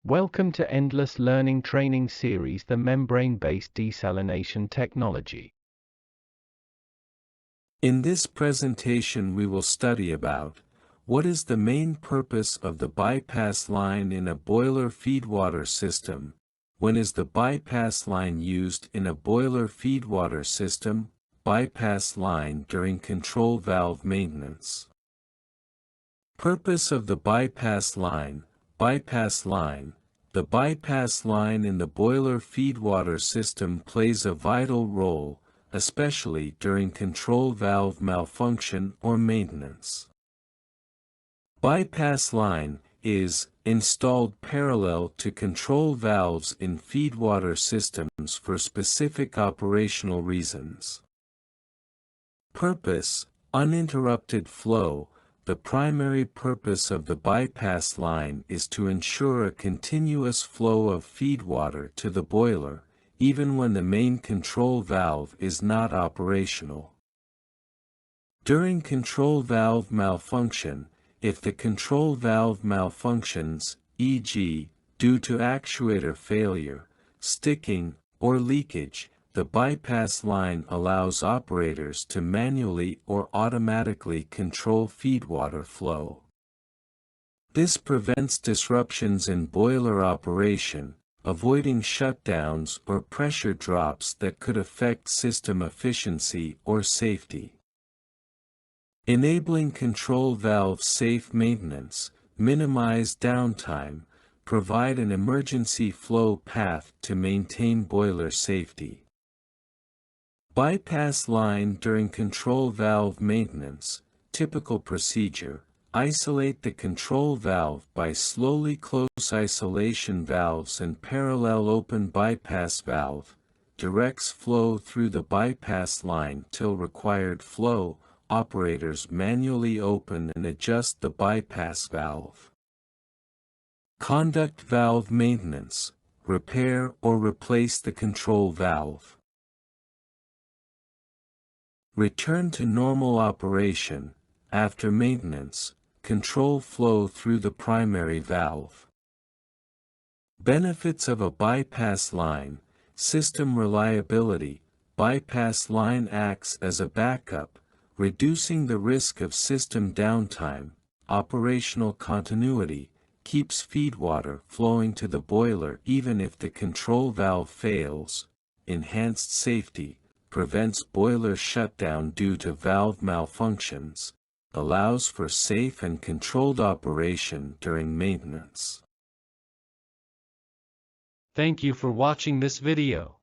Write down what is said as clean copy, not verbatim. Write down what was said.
Welcome to Endless Learning Training Series, the membrane-based desalination technology. In this presentation we will study about what is the main purpose of the bypass line in a boiler feedwater system, when is the bypass line used in a boiler feedwater system, bypass line during control valve maintenance. Purpose of the bypass line. The bypass line in the boiler feedwater system plays a vital role, especially during control valve malfunction or maintenance. Bypass line is installed parallel to control valves in feedwater systems for specific operational reasons. Purpose: uninterrupted flow. The primary purpose of the bypass line is to ensure a continuous flow of feedwater to the boiler, even when the main control valve is not operational. During control valve malfunction, if the control valve malfunctions, e.g., due to actuator failure, sticking, or leakage, the bypass line allows operators to manually or automatically control feedwater flow. This prevents disruptions in boiler operation, avoiding shutdowns or pressure drops that could affect system efficiency or safety. Enabling control valve safe maintenance, minimize downtime, provide an emergency flow path to maintain boiler safety. Bypass line during control valve maintenance. Typical procedure: isolate the control valve by slowly close isolation valves and parallel open bypass valve. Directs flow through the bypass line till required flow. Operators manually open and adjust the bypass valve. Conduct valve maintenance. Repair or replace the control valve. Return to normal operation. After maintenance, control flow through the primary valve. Benefits of a bypass line. System reliability. Bypass line acts as a backup, reducing the risk of system downtime. Operational continuity. Keeps feedwater flowing to the boiler even if the control valve fails. Enhanced safety. Prevents boiler shutdown due to valve malfunctions, allows for safe and controlled operation during maintenance. Thank you for watching this video.